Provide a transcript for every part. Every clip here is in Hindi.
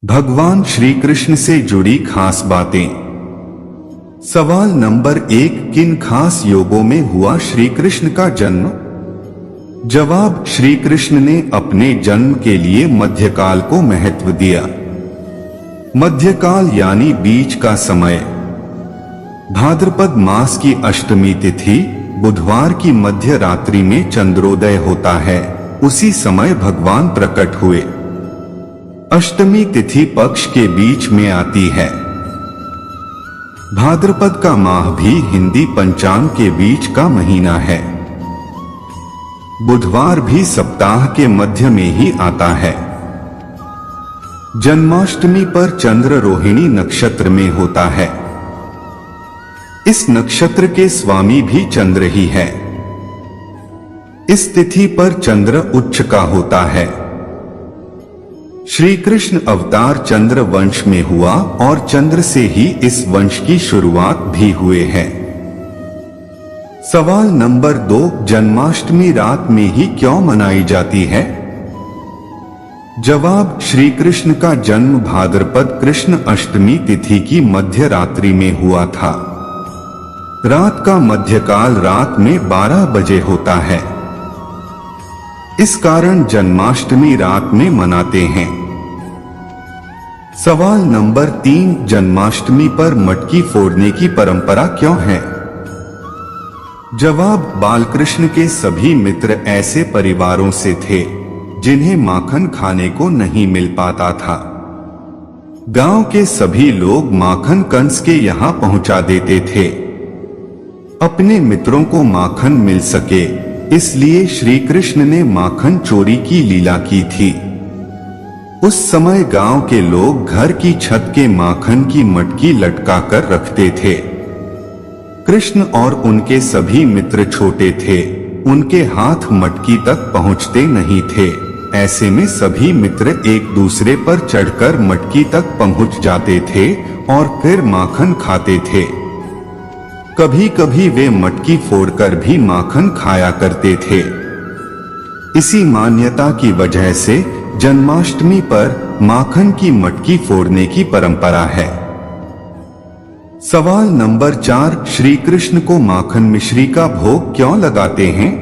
भगवान श्री कृष्ण से जुड़ी खास बातें। सवाल नंबर 1, किन खास योगों में हुआ श्री कृष्ण का जन्म? जवाब, श्री कृष्ण ने अपने जन्म के लिए मध्यकाल को महत्व दिया। मध्यकाल यानी बीच का समय। भाद्रपद मास की अष्टमी तिथि बुधवार की मध्य रात्रि में चंद्रोदय होता है, उसी समय भगवान प्रकट हुए। अष्टमी तिथि पक्ष के बीच में आती है। भाद्रपद का माह भी हिंदी पंचांग के बीच का महीना है। बुधवार भी सप्ताह के मध्य में ही आता है। जन्माष्टमी पर चंद्र रोहिणी नक्षत्र में होता है। इस नक्षत्र के स्वामी भी चंद्र ही है। इस तिथि पर चंद्र उच्च का होता है। श्री कृष्ण अवतार चंद्र वंश में हुआ और चंद्र से ही इस वंश की शुरुआत भी हुए है। सवाल नंबर 2, जन्माष्टमी रात में ही क्यों मनाई जाती है? जवाब, श्री कृष्ण का जन्म भाद्रपद कृष्ण अष्टमी तिथि की मध्य रात्रि में हुआ था। रात का मध्यकाल रात में 12 बजे होता है। इस कारण जन्माष्टमी रात में मनाते हैं। सवाल नंबर 3, जन्माष्टमी पर मटकी फोड़ने की परंपरा क्यों है? जवाब, बालकृष्ण के सभी मित्र ऐसे परिवारों से थे जिन्हें माखन खाने को नहीं मिल पाता था। गांव के सभी लोग माखन कंस के यहां पहुंचा देते थे। अपने मित्रों को माखन मिल सके इसलिए श्री कृष्ण ने माखन चोरी की लीला की थी। उस समय गांव के लोग घर की छत के माखन की मटकी लटका कर रखते थे। कृष्ण और उनके सभी मित्र छोटे थे, उनके हाथ मटकी तक पहुंचते नहीं थे। ऐसे में सभी मित्र एक दूसरे पर चढ़कर मटकी तक पहुंच जाते थे और फिर माखन खाते थे। कभी कभी वे मटकी फोड़कर भी माखन खाया करते थे। इसी मान्यता की वजह से जन्माष्टमी पर माखन की मटकी फोड़ने की परंपरा है। सवाल नंबर 4, श्री कृष्ण को माखन मिश्री का भोग क्यों लगाते हैं?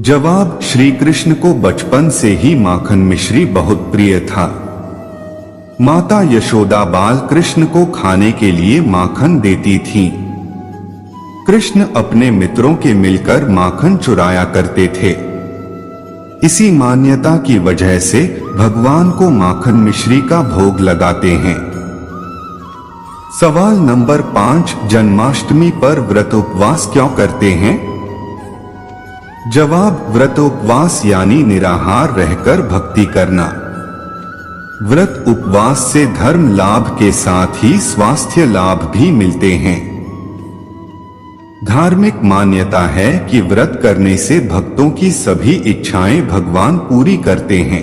जवाब, श्री कृष्ण को बचपन से ही माखन मिश्री बहुत प्रिय था। माता यशोदा बाल कृष्ण को खाने के लिए माखन देती थीं। कृष्ण अपने मित्रों के मिलकर माखन चुराया करते थे। इसी मान्यता की वजह से भगवान को माखन मिश्री का भोग लगाते हैं। सवाल नंबर 5, जन्माष्टमी पर व्रत उपवास क्यों करते हैं? जवाब, व्रत उपवास यानी निराहार रहकर भक्ति करना। व्रत उपवास से धर्म लाभ के साथ ही स्वास्थ्य लाभ भी मिलते हैं। धार्मिक मान्यता है कि व्रत करने से भक्तों की सभी इच्छाएं भगवान पूरी करते हैं।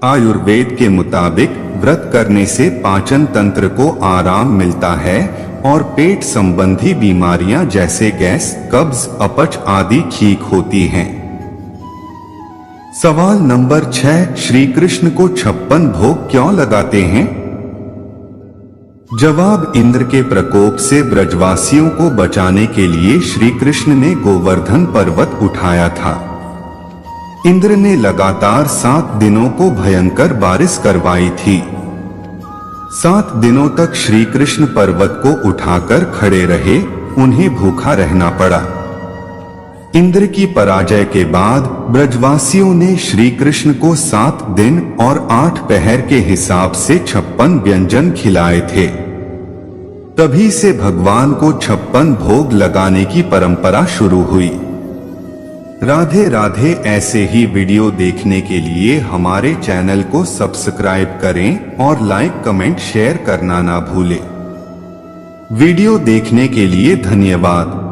आयुर्वेद के मुताबिक व्रत करने से पाचन तंत्र को आराम मिलता है और पेट संबंधी बीमारियां जैसे गैस, कब्ज, अपच आदि ठीक होती हैं। सवाल नंबर 6, श्री कृष्ण को 56 भोग क्यों लगाते हैं? जवाब, इंद्र के प्रकोप से ब्रजवासियों को बचाने के लिए श्री कृष्ण ने गोवर्धन पर्वत उठाया था। इंद्र ने लगातार 7 दिनों को भयंकर बारिश करवाई थी। 7 दिनों तक श्री कृष्ण पर्वत को उठाकर खड़े रहे, उन्हें भूखा रहना पड़ा। इंद्र की पराजय के बाद ब्रजवासियों ने श्री कृष्ण को 7 दिन और 8 पहर के हिसाब से 56 व्यंजन खिलाए थे। तभी से भगवान को 56 भोग लगाने की परंपरा शुरू हुई। राधे राधे। ऐसे ही वीडियो देखने के लिए हमारे चैनल को सब्सक्राइब करें और लाइक, कमेंट, शेयर करना ना भूलें। वीडियो देखने के लिए धन्यवाद।